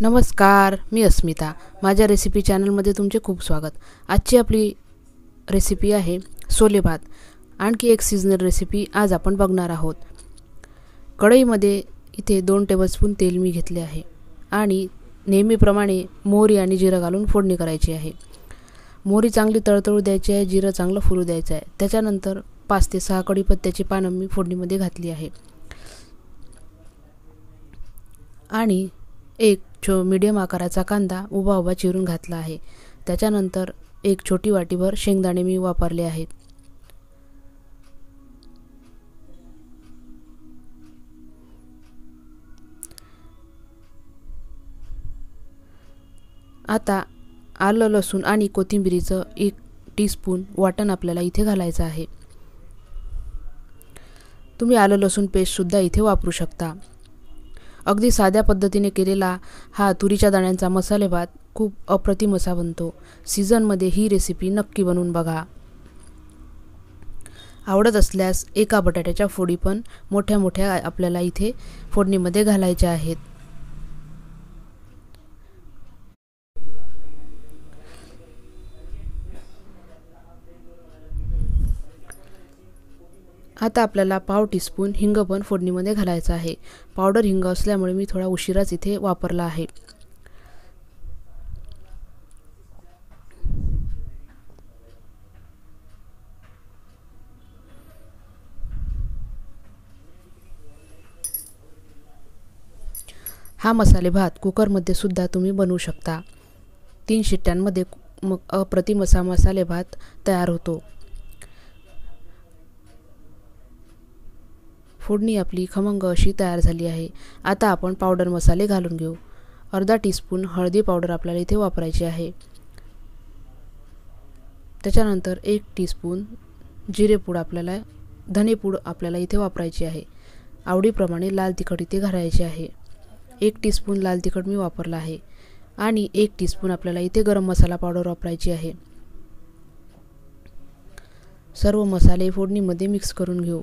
नमस्कार, मी अस्मिता. माझ्या रेसिपी चॅनलमध्ये तुमचे खूप स्वागत. आजची आपली रेसिपी आहे सोले भात. आणखी एक सीजनल रेसिपी आज आपण बघणार आहोत. कढईमध्ये इथे 2 टेबलस्पून तेल मी घेतले आहे आणि नेहमीप्रमाणे मोहरी आणि जिरं घालून फोडणी करायची आहे. मोहरी चांगली तळतळू द्यायची आहे, जिरं चांगलं फुलू द्यायचं आहे. त्याच्यानंतर 5 ते 6 कढीपत्त्याची पानं मी फोडणीमध्ये घातली आहे आणि एक मीडियम आकाराचा कांदा उभा उभा चिरून घातला आहे. त्याच्यानंतर एक छोटी वाटीभर शेंगदाणे मी वापरले आहेत. आता आलं, लसूण आणि कोथिंबीरीचं 1 टीस्पून वाटण आपल्याला इथे घालायचं आहे. तुम्ही आलं लसूण पेस्टसुद्धा इथे वापरू शकता. अगदी साध्या पद्धतीने केलेला हा तुरीच्या दाण्यांचा मसाले भात खूप अप्रतिम असा बनतो. सीझनमध्ये ही रेसिपी नक्की बनवून बघा. आवडत असल्यास एका बटाट्याच्या फोडी पण मोठ्या मोठ्या आपल्याला इथे फोडणीमध्ये घालायच्या आहेत. आता आपल्याला पाव टीस्पून हिंग पण फोडणीमध्ये घालायचं आहे. पावडर हिंग असल्यामुळे मी थोडा उशिराच इथे वापरला आहे. हा मसाले भात कुकरमध्ये सुद्धा तुम्ही बनवू शकता. 3 शिट्ट्यांमध्ये अप्रतिम असा मसाले भात तयार होतो. फोडणी आपली खमंग अशी तयार झाली आहे. आता आपण पावडर मसाले घालून घेऊ. अर्धा टीस्पून हळदी पावडर आपल्याला इथे वापरायची आहे. त्याच्यानंतर 1 टीस्पून जिरेपूड धनेपूड आपल्याला इथे वापरायची आहे. आवडीप्रमाणे लाल तिखट इथे घालायचे आहे. 1 टीस्पून लाल तिखट मी वापरला आहे आणि 1 टीस्पून आपल्याला इथे गरम मसाला पावडर वापरायची आहे. सर्व मसाले फोडणीमध्ये मिक्स करून घेऊ.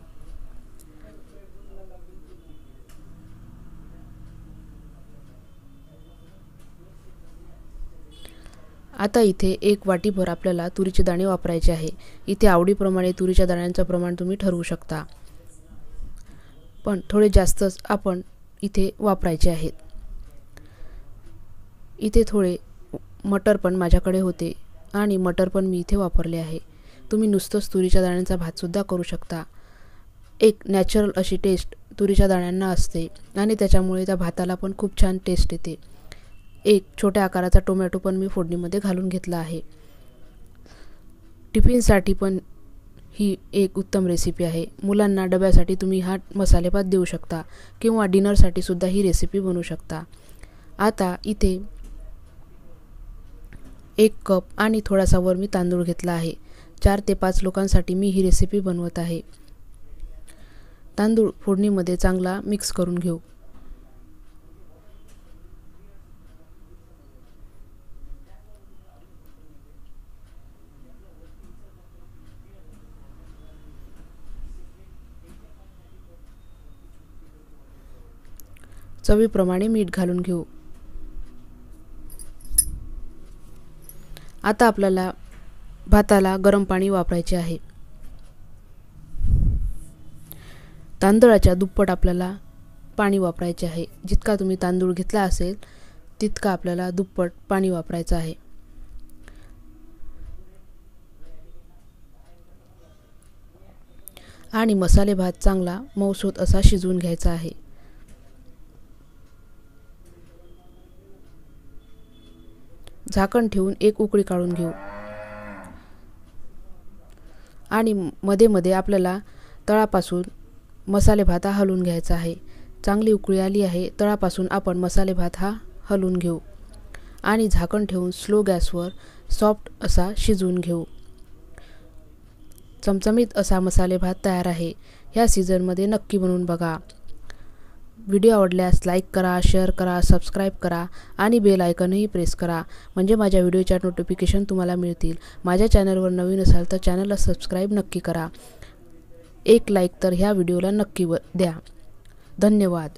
आता इथे 1 वाटीभर आपल्याला तुरीचे दाणे वापरायचे आहे. इथे आवडीप्रमाणे तुरीच्या दाण्यांचं प्रमाण तुम्ही ठरवू शकता, पण थोडे जास्तच आपण इथे वापरायचे आहेत. इथे थोडे मटर पण माझ्याकडे होते आणि मटर पण मी इथे वापरले आहे. तुम्ही नुसतंच तुरीच्या दाण्यांचा भातसुद्धा करू शकता. एक नॅचरल अशी टेस्ट तुरीच्या दाण्यांना असते आणि त्याच्यामुळे त्या भाताला पण खूप छान टेस्ट येते. 1 छोट्या आकाराचा टोमॅटो पण मी फोडणीमध्ये घालून घेतला आहे. टिफिनसाठी पण ही एक उत्तम रेसिपी आहे. मुलांना डब्यासाठी तुम्ही हा मसाले भात देऊ शकता किंवा डिनरसाठी सुद्धा ही रेसिपी बनवू शकता. आता इथे 1 कप आणि थोडासा वर मी तांदूळ घेतला आहे. 4 ते 5 लोकांसाठी मी ही रेसिपी बनवत आहे. तांदूळ फोडणीमध्ये चांगला मिक्स करून घेऊ. चवीप्रमाणे मीठ घालून घेऊ. आता आपल्याला भाताला गरम पाणी वापरायचे आहे. तांदळाच्या दुप्पट आपल्याला पाणी वापरायचे आहे. जितका तुम्ही तांदूळ घेतला असेल तितका आपल्याला दुप्पट पाणी वापरायचं आहे. आणि मसाले भात चांगला मऊसूत असा शिजवून घ्यायचा आहे. झाकण ठेवून 1 उकळी काढून घेऊ आणि मध्ये मध्ये आपल्याला तळापासून मसाले भात हलवून घ्यायचा आहे. चांगली उकळी आली आहे. तळापासून आपण मसाले भात हलवून घेऊ आणि झाकण ठेवून स्लो गॅसवर सॉफ्ट असा शिजवून घेऊ. चमचमीत असा मसाले भात तयार आहे. ह्या सीझनमध्ये नक्की बनवून बघा. व्हिडिओ आवडल्यास लाईक करा, शेअर करा, सबस्क्राईब करा आणि बेल आयकॉनही प्रेस करा, म्हणजे माझ्या व्हिडिओच्या नोटिफिकेशन तुम्हाला मिळतील. माझ्या चॅनलवर नवीन असाल तर चॅनलला सबस्क्राईब नक्की करा. 1 लाईक तर ह्या व्हिडिओला नक्की द्या. धन्यवाद.